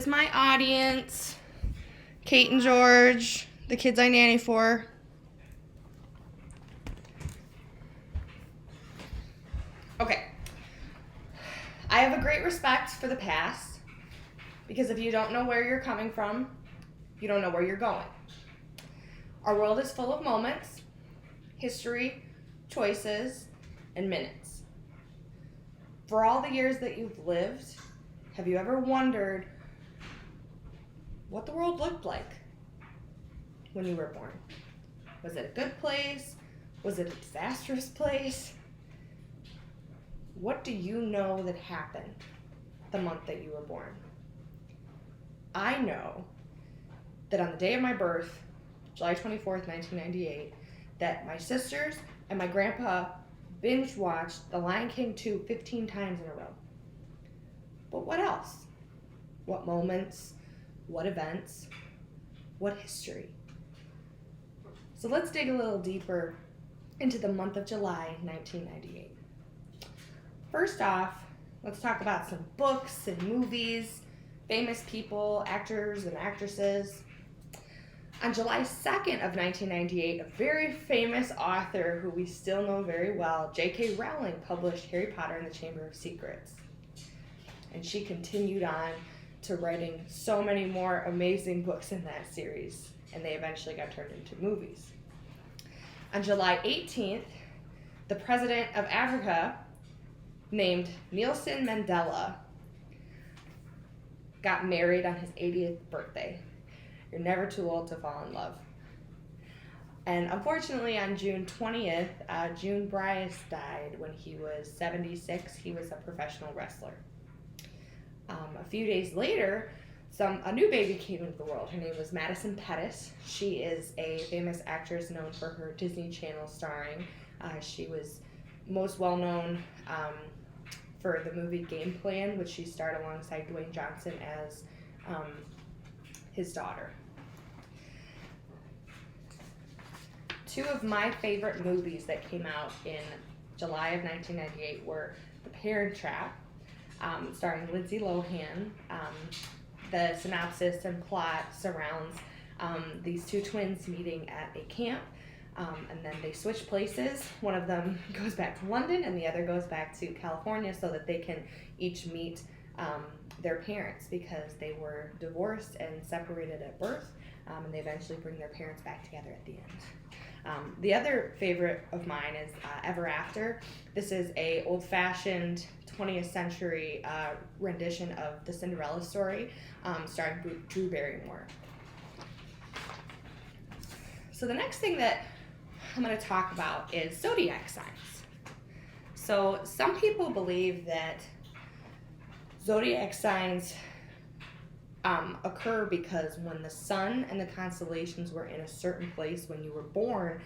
This is my audience, Kate and George, the kids I nanny for. Okay. I have a great respect for the past because if you don't know where you're coming from, you don't know where you're going. Our world is full of moments, history, choices, and minutes. For all the years that you've lived, have you ever wondered what the world looked like when you were born? Was it a good place? Was it a disastrous place? What do you know that happened the month that you were born? I know that on the day of my birth, July 24th, 1998, that my sisters and my grandpa binge watched The Lion King 2 15 times in a row. But what else? What moments? What events? What history? So let's dig a little deeper into the month of July 1998. First off, let's talk about some books and movies, famous people, actors and actresses. On July 2nd of 1998, a very famous author who we still know very well, J.K. Rowling, published Harry Potter and the Chamber of Secrets. And she continued on to writing so many more amazing books in that series, and they eventually got turned into movies. On July 18th, the president of Africa, named Nelson Mandela, got married on his 80th birthday. You're never too old to fall in love. And unfortunately, on June 20th, June Bryce died when he was 76. He was a professional wrestler. A few days later, a new baby came into the world. Her name was Madison Pettis. She is a famous actress known for her Disney Channel starring. She was most well known for the movie Game Plan, which she starred alongside Dwayne Johnson as his daughter. Two of my favorite movies that came out in July of 1998 were The Parent Trap, starring Lindsay Lohan. The synopsis and plot surrounds these two twins meeting at a camp, and then they switch places. One of them goes back to London and the other goes back to California so that they can each meet their parents because they were divorced and separated at birth, and they eventually bring their parents back together at the end. The other favorite of mine is Ever After. This is a old-fashioned 20th century rendition of the Cinderella story, starring Drew Barrymore. So the next thing that I'm going to talk about is zodiac signs. So some people believe that zodiac signs occur because when the sun and the constellations were in a certain place when you were born,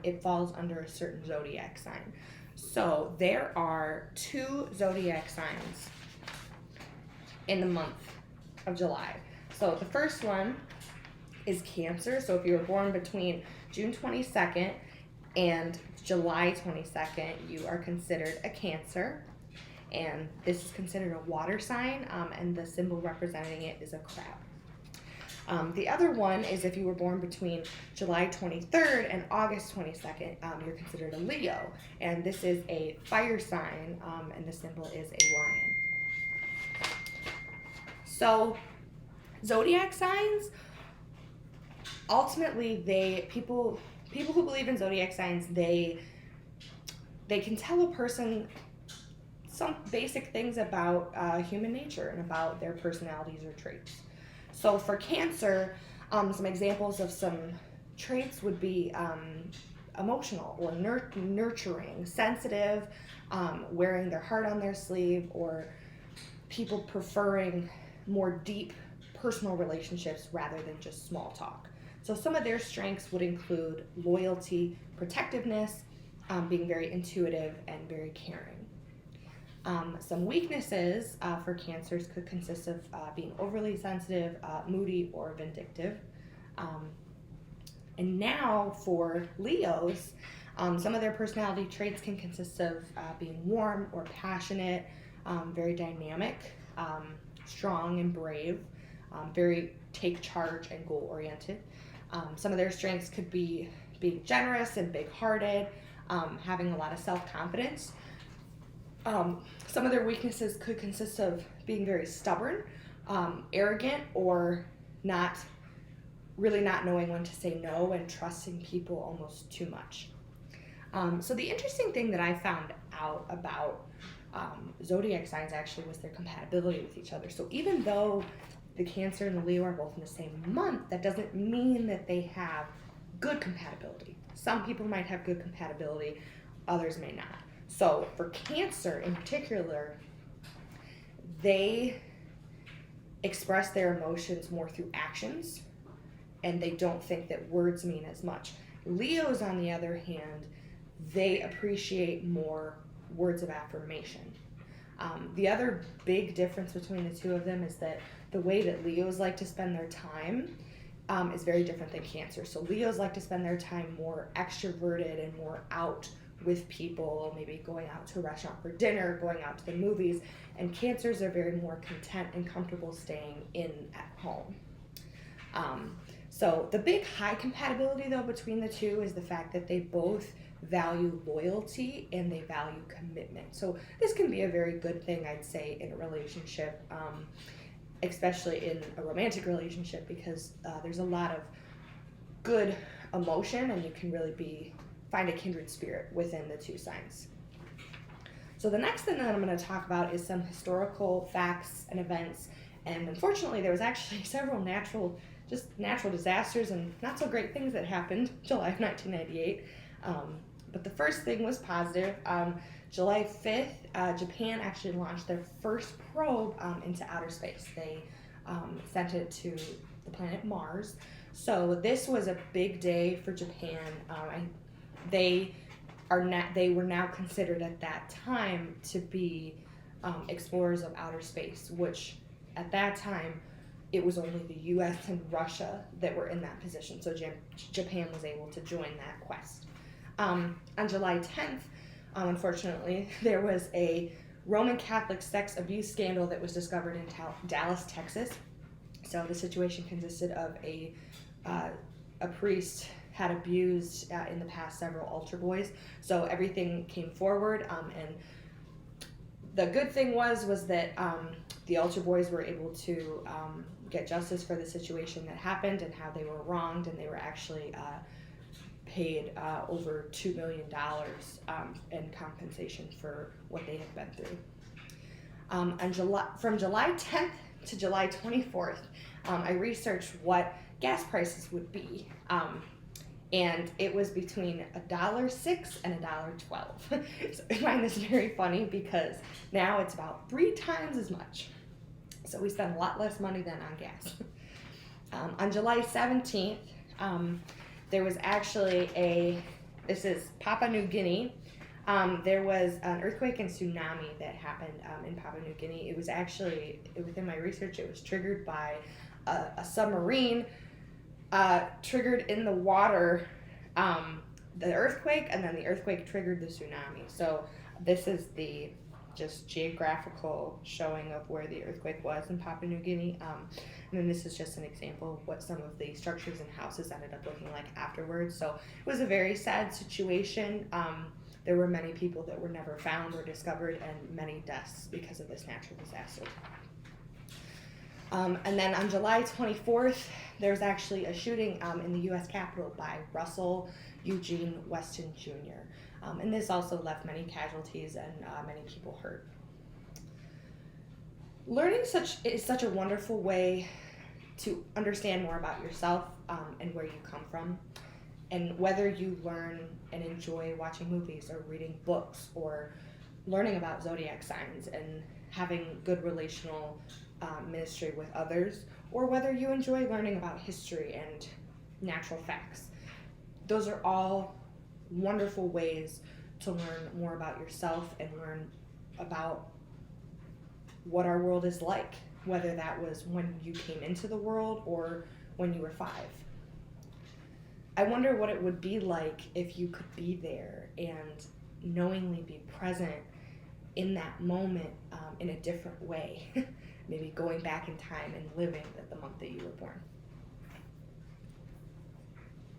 it falls under a certain zodiac sign. So there are 2 zodiac signs in the month of July. So the first one is Cancer. So if you were born between June 22nd and July 22nd, you are considered a Cancer. And this is considered a water sign, and the symbol representing it is a crab. The other one is if you were born between July 23rd and August 22nd, you're considered a Leo. And this is a fire sign, and the symbol is a lion. So, zodiac signs, ultimately, people who believe in zodiac signs, they can tell a person some basic things about human nature and about their personalities or traits. So for Cancer, some examples of some traits would be emotional or nurturing, sensitive, wearing their heart on their sleeve, or people preferring more deep personal relationships rather than just small talk. So some of their strengths would include loyalty, protectiveness, being very intuitive, and very caring. Some weaknesses for Cancers could consist of being overly sensitive, moody, or vindictive. And now for Leos, some of their personality traits can consist of being warm or passionate, very dynamic, strong and brave, very take charge and goal oriented. Some of their strengths could be being generous and big hearted, having a lot of self confidence. Some of their weaknesses could consist of being very stubborn, arrogant, or not knowing when to say no and trusting people almost too much. So the interesting thing that I found out about zodiac signs actually was their compatibility with each other. So even though the Cancer and the Leo are both in the same month, that doesn't mean that they have good compatibility. Some people might have good compatibility, others may not. So for Cancer in particular, they express their emotions more through actions, and they don't think that words mean as much. Leos, on the other hand, they appreciate more words of affirmation. The other big difference between the two of them is that the way that Leos like to spend their time is very different than Cancer. So Leos like to spend their time more extroverted and more out with people, maybe going out to a restaurant for dinner, going out to the movies, and Cancers are very more content and comfortable staying in at home. So the big high compatibility though between the two is the fact that they both value loyalty and they value commitment. So this can be a very good thing, I'd say, in a relationship, especially in a romantic relationship, because there's a lot of good emotion and you can really find a kindred spirit within the two signs. So the next thing that I'm going to talk about is some historical facts and events, and unfortunately there was actually several natural disasters and not so great things that happened July of 1998. But the first thing was positive. July 5th, Japan actually launched their first probe into outer space. They sent it to the planet Mars. So this was a big day for Japan. They were now considered at that time to be explorers of outer space, which at that time it was only the U.S. and Russia that were in that position. So Japan was able to join that quest. On July 10th, unfortunately, there was a Roman Catholic sex abuse scandal that was discovered in Dallas, Texas. So the situation consisted of a priest had abused in the past several altar boys. So everything came forward, and the good thing was that the altar boys were able to get justice for the situation that happened and how they were wronged, and they were actually paid over $2 million in compensation for what they had been through. From July 10th to July 24th, I researched what gas prices would be, and it was between $1.06 and $1.12. So I find this very funny because now it's about 3 times as much. So we spend a lot less money than on gas. On July 17th, there was actually this is Papua New Guinea. There was an earthquake and tsunami that happened in Papua New Guinea. It was actually, within my research, it was triggered by a submarine triggered in the water, the earthquake, and then the earthquake triggered the tsunami. So this is the just geographical showing of where the earthquake was in Papua New Guinea. And then this is just an example of what some of the structures and houses ended up looking like afterwards. So it was a very sad situation. There were many people that were never found or discovered, and many deaths because of this natural disaster. And then on July 24th, there's actually a shooting in the U.S. Capitol by Russell Eugene Weston Jr. And this also left many casualties and many people hurt. Learning is such a wonderful way to understand more about yourself and where you come from. And whether you learn and enjoy watching movies or reading books or learning about zodiac signs and having good relational ministry with others, or whether you enjoy learning about history and natural facts, those are all wonderful ways to learn more about yourself and learn about what our world is like, whether that was when you came into the world or when you were 5. I wonder what it would be like if you could be there and knowingly be present in that moment in a different way. maybe going back in time and living the month that you were born.